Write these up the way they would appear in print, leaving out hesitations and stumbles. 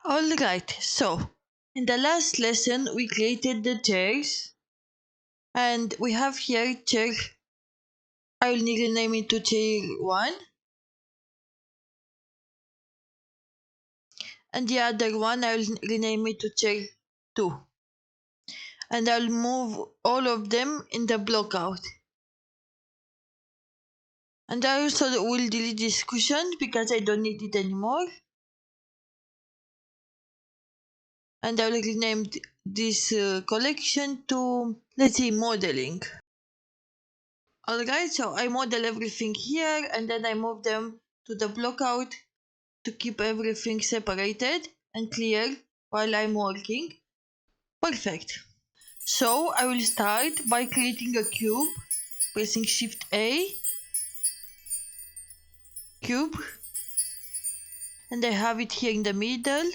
Alright, so in the last lesson we created the chairs and we have here chair. I will rename it to chair 1 and the other one I will rename it to chair 2 and I'll move all of them in the block out. And I also will delete this cushion because I don't need it anymore. And I will rename this collection to, let's say, modeling. Alright, so I model everything here and then I move them to the block out to keep everything separated and clear while I'm working. Perfect. So I will start by creating a cube, pressing Shift A, cube, and I have it here in the middle.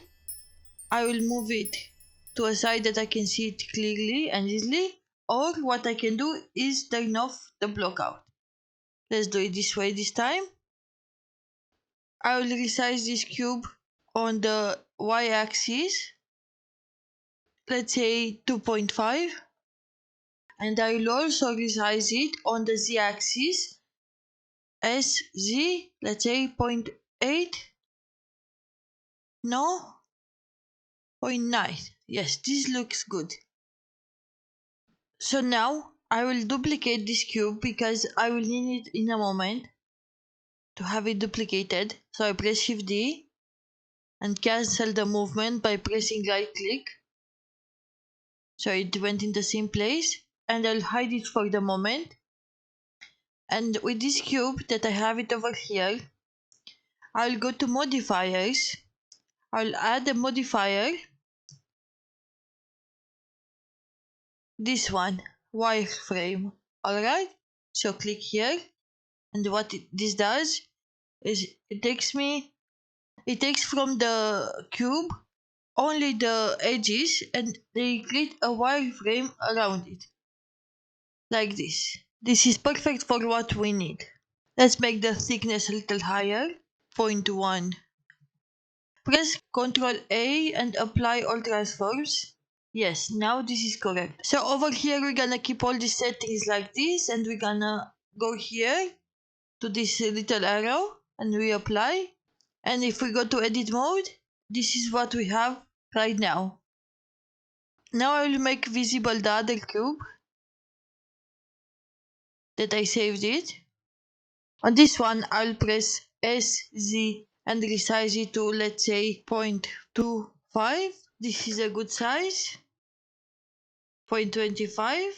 I will move it to a side that I can see it clearly and easily, or what I can do is turn off the block out. Let's do it this way this time. I will resize this cube on the y-axis, let's say 2.5, and I will also resize it on the z-axis as z, let's say 0.8, no, 0.9. Yes, this looks good. So now I will duplicate this cube because I will need it in a moment to have it duplicated. So I press Shift D and cancel the movement by pressing right click. So it went in the same place and I'll hide it for the moment. And with this cube that I have it over here, I'll go to modifiers. I'll add a modifier. This one, wireframe. Alright, so click here and what this does is it takes from the cube only the edges and they create a wireframe around it. Like this. This is perfect for what we need. Let's make the thickness a little higher, 0.1. Press Ctrl A and apply all transforms. Yes, now this is correct. So over here we're gonna keep all the settings like this and we're gonna go here to this little arrow and we apply. And if we go to edit mode, this is what we have right now. Now I will make visible the other cube that I saved it. On this one I'll press SZ and resize it to, let's say, 0.25. This is a good size. 0.25.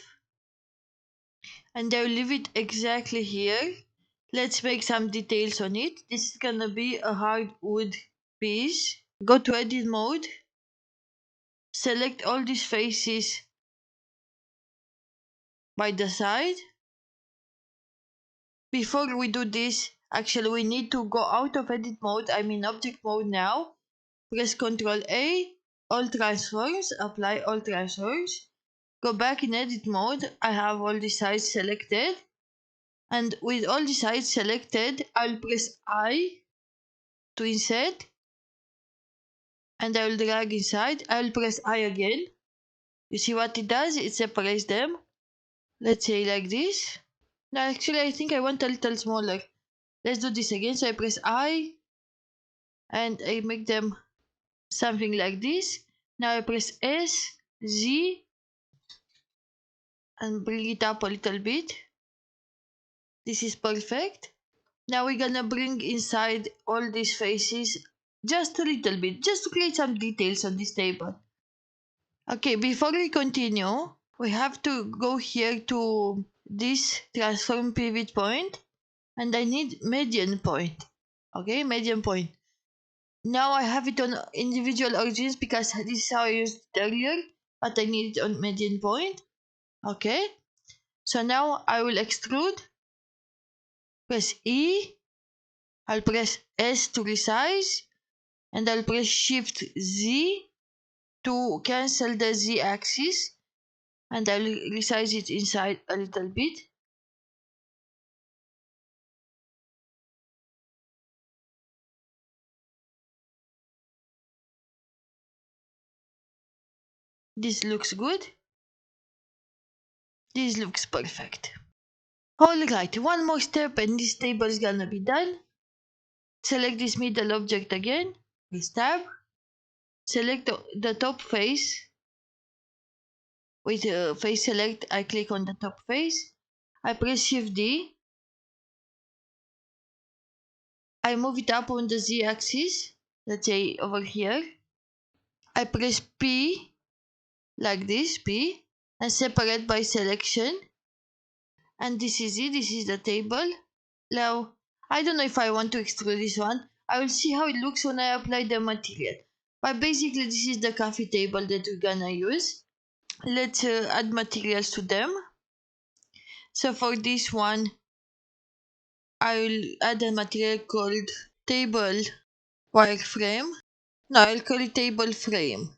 And I'll leave it exactly here. Let's make some details on it. This is gonna be a hardwood piece. Go to edit mode. Select all these faces by the side. Before we do this, actually we need to go out of edit mode. I'm in object mode now. Press Ctrl A, all transforms, apply all transforms. Go back in edit mode. I have all the sides selected. And with all the sides selected, I'll press I to insert. And I will drag inside. I will press I again. You see what it does? It separates them. Let's say like this. No, actually I think I want a little smaller. Let's do this again. So I press I and I make them something like this. Now I press S, Z and bring it up a little bit. This is perfect. Now we're gonna bring inside all these faces just a little bit, just to create some details on this table. Okay, before we continue, we have to go here to this transform pivot point and I need median point. Okay, median point. Now I have it on individual origins because this is how I used it earlier, but I need it on median point. Okay, so now I will extrude. Press E. I'll press S to resize and I'll press Shift Z to cancel the Z axis and I'll resize it inside a little bit. This looks good. This looks perfect. Alright, one more step and this table is gonna be done. Select this middle object again, press tab, select the top face. With face select, I click on the top face. I press Shift D. I move it up on the Z axis, let's say over here. I press P, like this, P, and separate by selection. And this is it, this is the table. Now, I don't know if I want to extrude this one. I will see how it looks when I apply the material. But basically, this is the coffee table that we're gonna use. Let's add materials to them. So for this one, I will add a material called table wireframe. No, I'll call it table frame.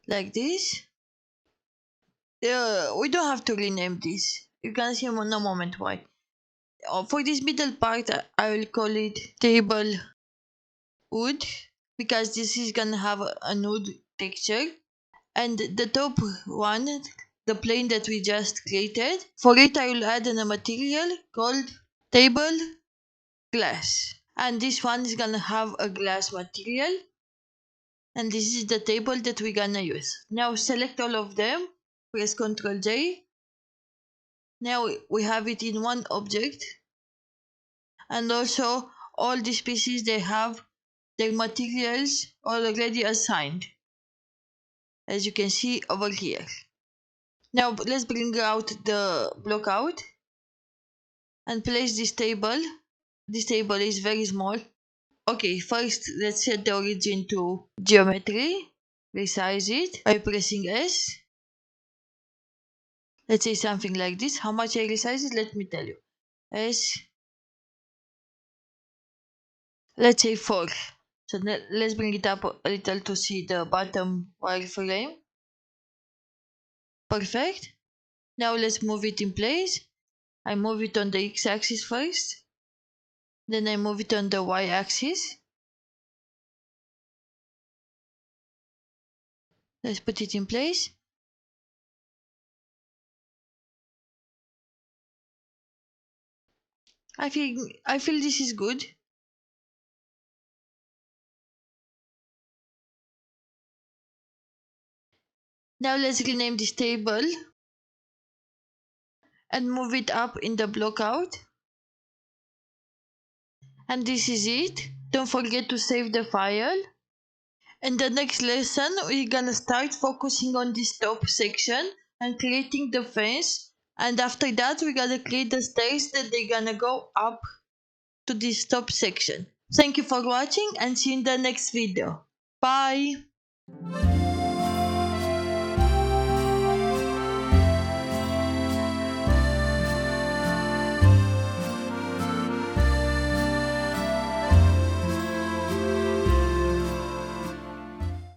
Like this. We don't have to rename this. You can see in a moment why. For this middle part, I will call it table wood because this is gonna have a wood texture. And the top one, the plane that we just created, for it I will add a material called table glass. And this one is gonna have a glass material. And this is the table that we're gonna use. Now select all of them, press Ctrl J. Now we have it in one object. And also all these pieces, they have their materials already assigned, as you can see over here. Now let's bring out the block out and place this table. This table is very small. Okay, first let's set the origin to geometry. Resize it by pressing S. Let's say something like this. How much I resize it? Let me tell you. S. Let's say 4. So let's bring it up a little to see the bottom wireframe. Perfect. Now let's move it in place. I move it on the x-axis first. Then I move it on the y-axis. Let's put it in place. I feel this is good. Now let's rename this table and move it up in the block out. And this is it. Don't forget to save the file. In the next lesson, we're gonna start focusing on this top section and creating the fence. And after that, we're gonna create the stairs that they're gonna go up to this top section. Thank you for watching and see you in the next video. Bye!